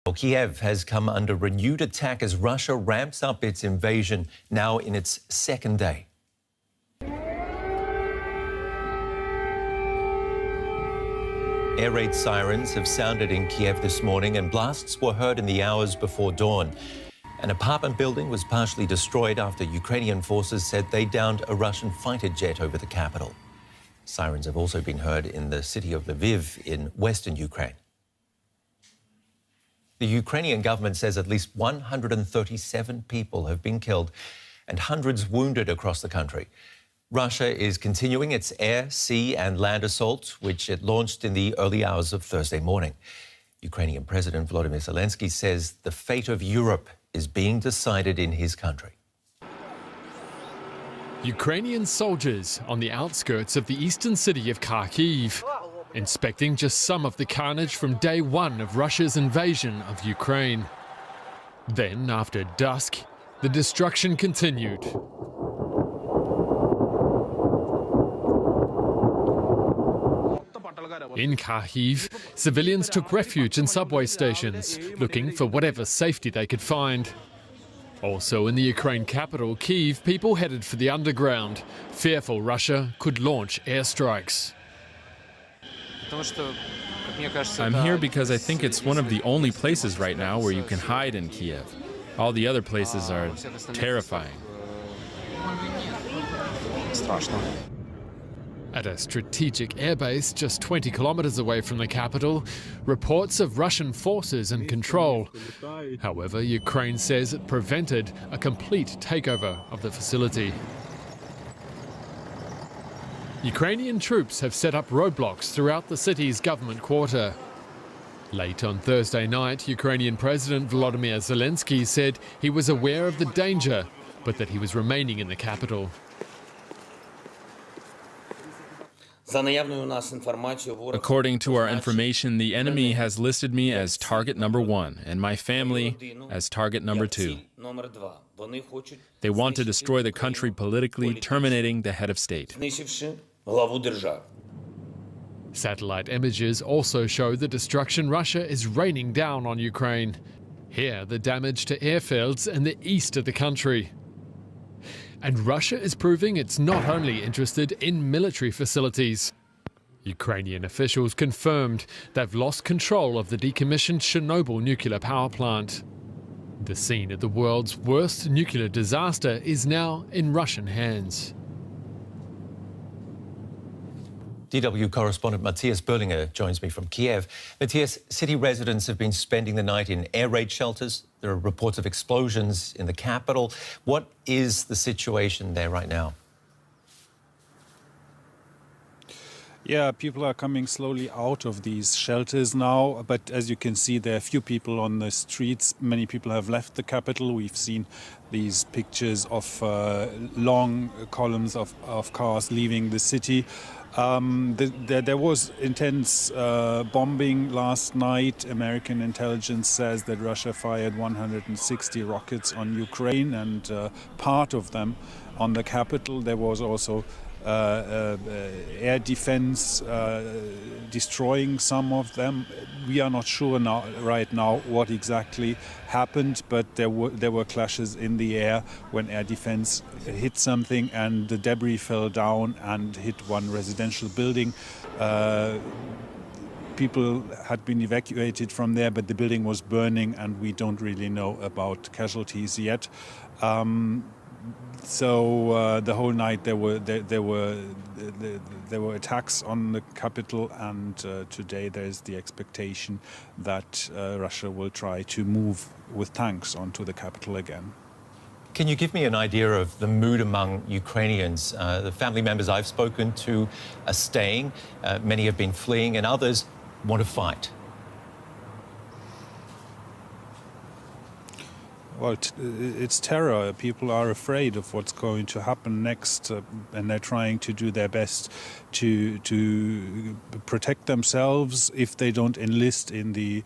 Well, Kiev has come under renewed attack as Russia ramps up its invasion, now in its second day. Air raid sirens have sounded in Kiev this morning and blasts were heard in the hours before dawn. An apartment building was partially destroyed after Ukrainian forces said they downed a Russian fighter jet over the capital. Sirens have also been heard in the city of Lviv in western Ukraine. The Ukrainian government says at least 137 people have been killed and hundreds wounded across the country. Russia is continuing its air, sea and land assault, which it launched in the early hours of Thursday morning. Ukrainian President Volodymyr Zelensky says the fate of Europe is being decided in his country. Ukrainian soldiers on the outskirts of the eastern city of Kharkiv, inspecting just some of the carnage from day one of Russia's invasion of Ukraine. Then, after dusk, the destruction continued. In Kharkiv, civilians took refuge in subway stations, looking for whatever safety they could find. Also in the Ukraine capital, Kyiv, people headed for the underground, fearful Russia could launch airstrikes. I'm here because I think it's one of the only places right now where you can hide in Kiev. All the other places are terrifying. At a strategic airbase just 20 kilometers away from the capital, reports of Russian forces in control. However, Ukraine says it prevented a complete takeover of the facility. Ukrainian troops have set up roadblocks throughout the city's government quarter. Late on Thursday night, Ukrainian President Volodymyr Zelensky said he was aware of the danger, but that he was remaining in the capital. According to our information, the enemy has listed me as target number 1 and my family as target number 2. They want to destroy the country politically, terminating the head of state. Satellite images also show the destruction Russia is raining down on Ukraine. Here, the damage to airfields in the east of the country. And Russia is proving it's not only interested in military facilities. Ukrainian officials confirmed they've lost control of the decommissioned Chernobyl nuclear power plant. The scene of the world's worst nuclear disaster is now in Russian hands. DW correspondent Matthias Berlinger joins me from Kiev. Matthias, city residents have been spending the night in air raid shelters. There are reports of explosions in the capital. What is the situation there right now? Yeah, people are coming slowly out of these shelters now, but as you can see, there are few people on the streets. Many people have left the capital. We've seen these pictures of long columns of cars leaving the city. There was intense bombing last night. American intelligence says that Russia fired 160 rockets on Ukraine and part of them on the capital. There was also air defense destroying some of them. We are not sure right now what exactly happened, but there were clashes in the air when air defense hit something and the debris fell down and hit one residential building. People had been evacuated from there, but the building was burning and we don't really know about casualties yet. So the whole night there were attacks on the capital, and today there is the expectation that Russia will try to move with tanks onto the capital again. Can you give me an idea of the mood among Ukrainians? The family members I've spoken to are staying. Many have been fleeing, and others want to fight. Well, it's terror. People are afraid of what's going to happen next, and they're trying to do their best to protect themselves if they don't enlist in the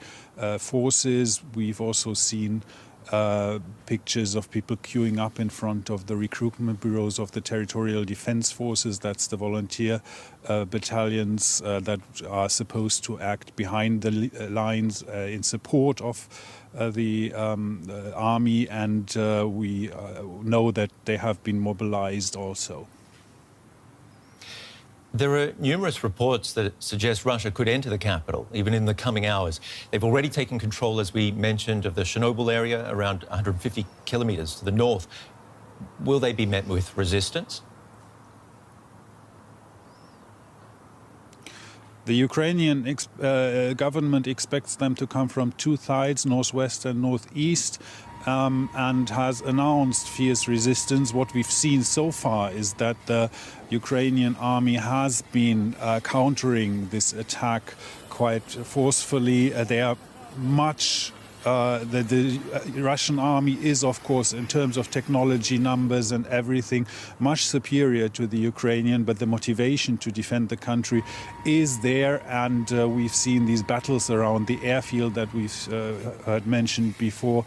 forces. We've also seen pictures of people queuing up in front of the recruitment bureaus of the Territorial Defense Forces. That's the volunteer battalions that are supposed to act behind the lines in support of the army, and we know that they have been mobilized also. There are numerous reports that suggest Russia could enter the capital, even in the coming hours. They've already taken control, as we mentioned, of the Chernobyl area, around 150 kilometers to the north. Will they be met with resistance? The Ukrainian government expects them to come from two sides, northwest and northeast, and has announced fierce resistance. What we've seen so far is that the Ukrainian army has been countering this attack quite forcefully. They are much the Russian army is, of course, in terms of technology, numbers and everything, much superior to the Ukrainian, but the motivation to defend the country is there, and we've seen these battles around the airfield that we've heard mentioned before,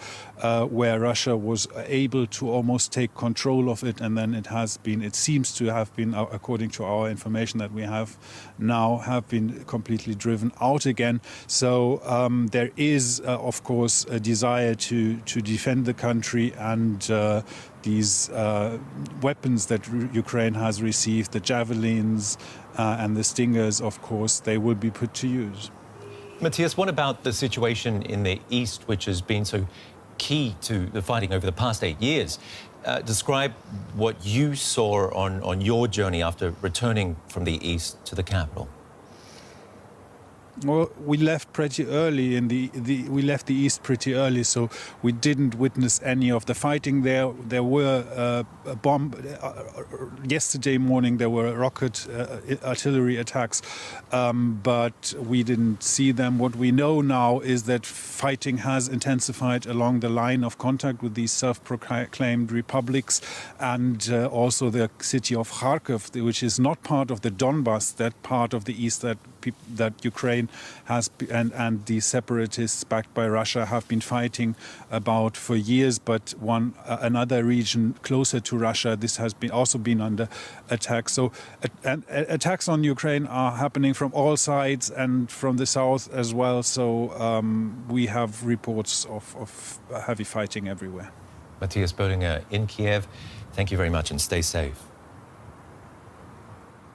where Russia was able to almost take control of it, and then it seems to have been, according to our information that we have now, have been completely driven out again. So there is, of course, a desire to defend the country, and these weapons that Ukraine has received, the javelins and the Stingers, of course, they will be put to use. Matthias, what about the situation in the east, which has been so key to the fighting over the past 8 years? Describe what you saw on your journey after returning from the east to the capital. Well, we left pretty early we left the east pretty early, so we didn't witness any of the fighting there. There were a bomb yesterday morning. There were rocket artillery attacks, but we didn't see them. What we know now is that fighting has intensified along the line of contact with these self-proclaimed republics, and also the city of Kharkiv, which is not part of the Donbas, that part of the east that Ukraine has and the separatists backed by Russia have been fighting about for years, but another region closer to Russia, this has also been under attack. So attacks on Ukraine are happening from all sides and from the south as well. So we have reports of heavy fighting everywhere. Matthias Boehringer in Kiev, thank you very much and stay safe.